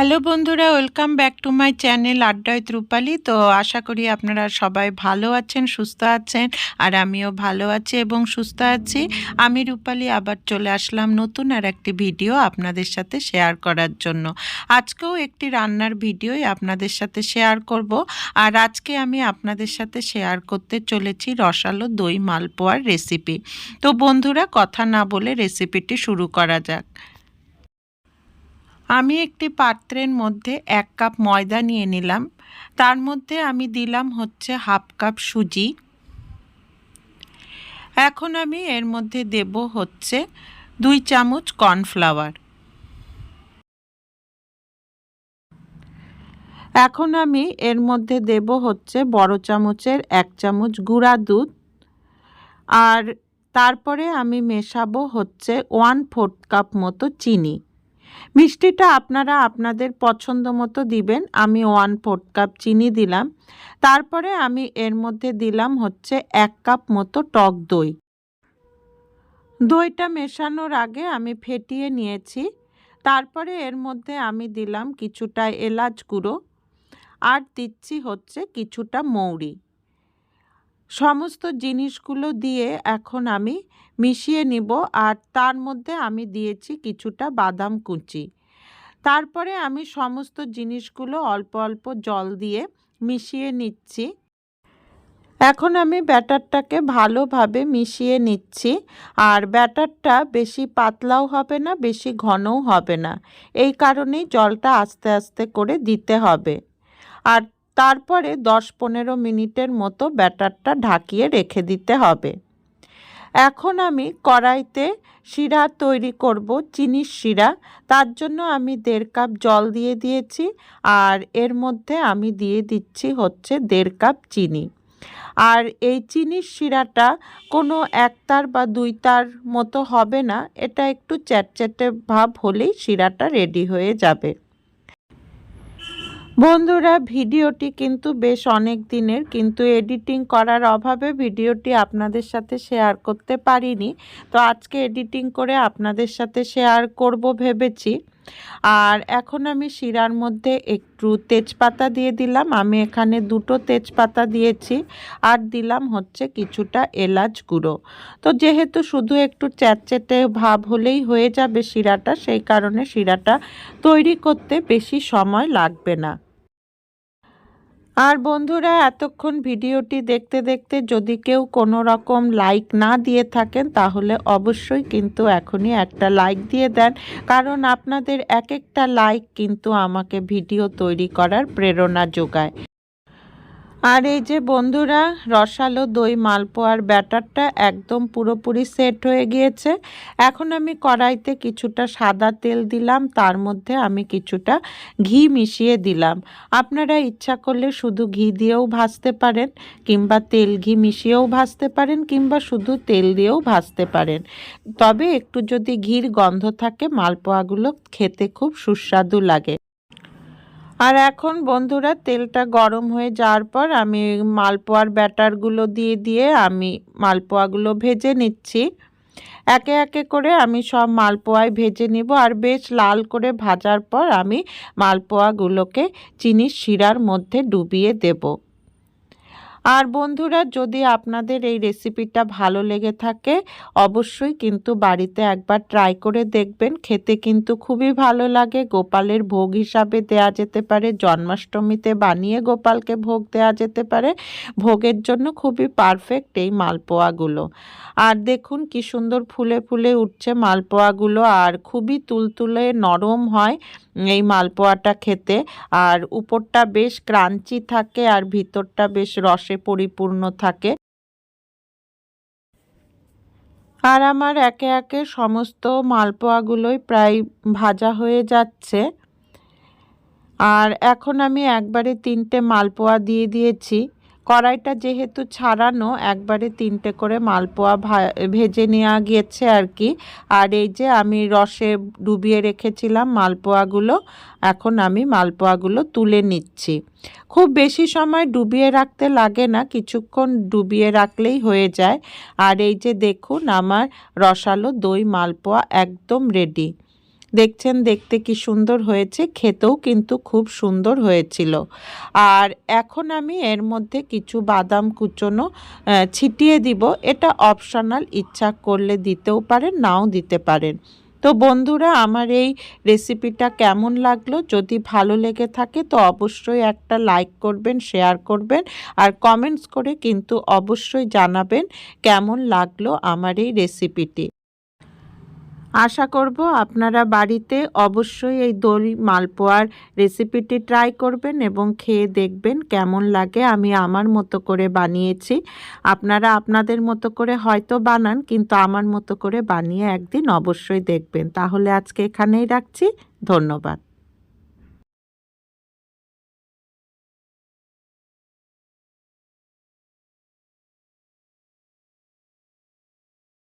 Hello বন্ধুরা, welcome back to my channel আড্ডা with রূপালী। তো আশা করি আপনারা সবাই ভালো আছেন, সুস্থ আছেন, আর আমিও ভালো আছি এবং সুস্থ আছি। আমি রূপালী আবার চলে আসলাম নতুন আর একটি ভিডিও আপনাদের সাথে শেয়ার করার জন্য। আজকেও একটি রান্নার ভিডিওই আপনাদের সাথে শেয়ার করব। আর আজকে আমি আপনাদের সাথে শেয়ার করতে চলেছি রসালো দই মালপোয়ার রেসিপি। তো বন্ধুরা, কথা না বলে রেসিপিটি শুরু করা যাক। আমি একটি পাত্রের মধ্যে 1 কাপ ময়দা নিয়ে নিলাম। তার মধ্যে আমি দিলাম হচ্ছে 1/2 কাপ সুজি। এখন আমি এর মধ্যে দেব হচ্ছে 2 চামচ কর্নফ্লাওয়ার। এখন আমি এর মধ্যে দেব হচ্ছে বড় চামচের 1 চামচ গুঁড়া দুধ। আর তারপরে আমি মেশাবো হচ্ছে 1/4 কাপ মতো চিনি। মিষ্টিটা আপনারা আপনাদের পছন্দ মতো দিবেন। আমি 1/4 কাপ চিনি দিলাম। তারপরে আমি এর মধ্যে দিলাম হচ্ছে 1 কাপ মতো টক দই। দইটা মেশানোর আগে আমি ফেটিয়ে নিয়েছি। তারপরে এর মধ্যে আমি দিলাম কিছুটা এলাচ গুঁড়ো আর দিচ্ছি হচ্ছে কিছুটা মৌরি। সমস্ত জিনিসগুলো দিয়ে এখন আমি মিশিয়ে নিব। আর তার মধ্যে আমি দিয়েছি কিছুটা বাদাম কুচি। তারপরে আমি সমস্ত জিনিসগুলো অল্প অল্প জল দিয়ে মিশিয়ে নিচ্ছি। এখন আমি ব্যাটারটাকে ভালোভাবে মিশিয়ে নিচ্ছি। আর ব্যাটারটা বেশি পাতলাও হবে না, বেশি ঘনও হবে না। এই কারণেই জলটা আস্তে আস্তে করে দিতে হবে। আর তারপরে 10-15 মিনিটের মতো ব্যাটারটা ঢাকিয়ে রেখে দিতে হবে। এখন আমি কড়াইতে শিরা তৈরি করব, চিনির শিরা। তার জন্য আমি 1.5 কাপ জল দিয়ে দিয়েছি। আর এর মধ্যে আমি দিয়ে দিচ্ছি হচ্ছে 1.5 কাপ চিনি। আর এই চিনির শিরাটা কোনো 1 তার বা 2 তার মতো হবে না। এটা একটু চ্যাটচ্যাটে ভাব হলেই শিরাটা রেডি হয়ে যাবে। বন্ধুরা, ভিডিওটি কিন্তু বেশ অনেক দিনের, কিন্তু এডিটিং করার অভাবে ভিডিওটি আপনাদের সাথে শেয়ার করতে পারিনি। তো আজকে এডিটিং করে আপনাদের সাথে শেয়ার করব ভেবেছি। আর এখন আমি শিরার মধ্যে একটু তেজপাতা দিয়ে দিলাম। আমি এখানে 2টো তেজপাতা দিয়েছি। আর দিলাম হচ্ছে কিছুটা এলাচ গুঁড়ো। তো যেহেতু শুধু একটু চ্যাটচ্যাটে ভাব হলেই হয়ে যাবে শিরাটা, সেই কারণে শিরাটা তৈরি করতে বেশি সময় লাগবে না। আর বন্ধুরা, এতক্ষণ ভিডিওটি দেখতে দেখতে যদি কেউ কোনো রকম লাইক না দিয়ে থাকেন, তাহলে অবশ্যই কিন্তু এখনই একটা লাইক দিয়ে দেন। কারণ আপনাদের এক একটা লাইক কিন্তু আমাকে ভিডিও তৈরি করার প্রেরণা যোগায়। আর এই যে বন্ধুরা, রসালো দই মালপোয়ার ব্যাটারটা একদম পুরোপুরি সেট হয়ে গিয়েছে। এখন আমি কড়াইতে কিছুটা সাদা তেল দিলাম। তার মধ্যে আমি কিছুটা ঘি মিশিয়ে দিলাম। আপনারা ইচ্ছা করলে শুধু ঘি দিয়েও ভাজতে পারেন, কিংবা তেল ঘি মিশিয়েও ভাজতে পারেন, কিংবা শুধু তেল দিয়েও ভাজতে পারেন। তবে একটু যদি ঘির গন্ধ থাকে, মালপোয়াগুলো খেতে খুব সুস্বাদু লাগে। আর এখন বন্ধুরা, তেলটা গরম হয়ে যাওয়ার পর আমি মালপোয়ার ব্যাটারগুলো দিয়ে আমি মালপোয়াগুলো ভেজে নিচ্ছি। একে একে করে আমি সব মালপোয়াই ভেজে নিব। আর বেশ লাল করে ভাজার পর আমি মালপোয়াগুলোকে চিনির শিরার মধ্যে ডুবিয়ে দেব। আর বন্ধুরা, যদি আপনাদের এই রেসিপিটা ভালো লেগে থাকে, অবশ্যই কিন্তু বাড়িতে একবার ট্রাই করে দেখবেন। খেতে কিন্তু খুবই ভালো লাগে। গোপালের ভোগ হিসাবে দেয়া যেতে পারে, জন্মাষ্টমীতে বানিয়ে গোপালকে ভোগ দেয়া যেতে পারে। ভোগের জন্য খুবই পারফেক্ট এই মালপোয়াগুলো। আর দেখুন কি সুন্দর ফুলে ফুলে উঠছে মালপোয়াগুলো, আর খুবই তুলতুলে নরম হয় এই মালপোয়াটা খেতে। আর উপরটা বেশ ক্রাঞ্চি থাকে আর ভিতরটা বেশ রসে পরিপূর্ণ থাকে। আর আমার একে একে সমস্ত মালপোয়াগুলোই প্রায় ভাজা হয়ে যাচ্ছে। আর এখন আমি একবারে 3টে মালপোয়া দিয়ে দিয়েছি। কড়াইটা যেহেতু ছাড়ানো, একবারে 3টে করে মালপোয়া ভেজে নেওয়া গিয়েছে আর কি। আর এই যে আমি রসে ডুবিয়ে রেখেছিলাম মালপোয়াগুলো, এখন আমি মালপোয়াগুলো তুলে নিচ্ছি। খুব বেশি সময় ডুবিয়ে রাখতে লাগে না, কিছুক্ষণ ডুবিয়ে রাখলেই হয়ে যায়। আর এই যে দেখুন, আমার রসালো দই মালপোয়া একদম রেডি। দেখছেন দেখতে কি সুন্দর হয়েছে, খেতেও কিন্তু খুব সুন্দর হয়েছিল। আর এখন আমি এর মধ্যে কিছু বাদাম কুচোনো ছিটিয়ে দিব। এটা অপশনাল, ইচ্ছা করলে দিতেও পারেন, নাও দিতে পারেন। তো বন্ধুরা, আমার এই রেসিপিটা কেমন লাগলো? যদি ভালো লেগে থাকে তো অবশ্যই একটা লাইক করবেন, শেয়ার করবেন আর কমেন্টস করে কিন্তু অবশ্যই জানাবেন কেমন লাগলো আমার এই রেসিপিটি। আশা করব আপনারা বাড়িতে অবশ্যই এই দই মালপোয়ার রেসিপিটি ট্রাই করবেন এবং খেয়ে দেখবেন কেমন লাগে। আমি আমার মতো করে বানিয়েছি, আপনারা আপনাদের মতো করে হয়তো বানান, কিন্তু আমার মতো করে বানিয়ে একদিন অবশ্যই দেখবেন। তাহলে আজকে এখানেই রাখছি, ধন্যবাদ।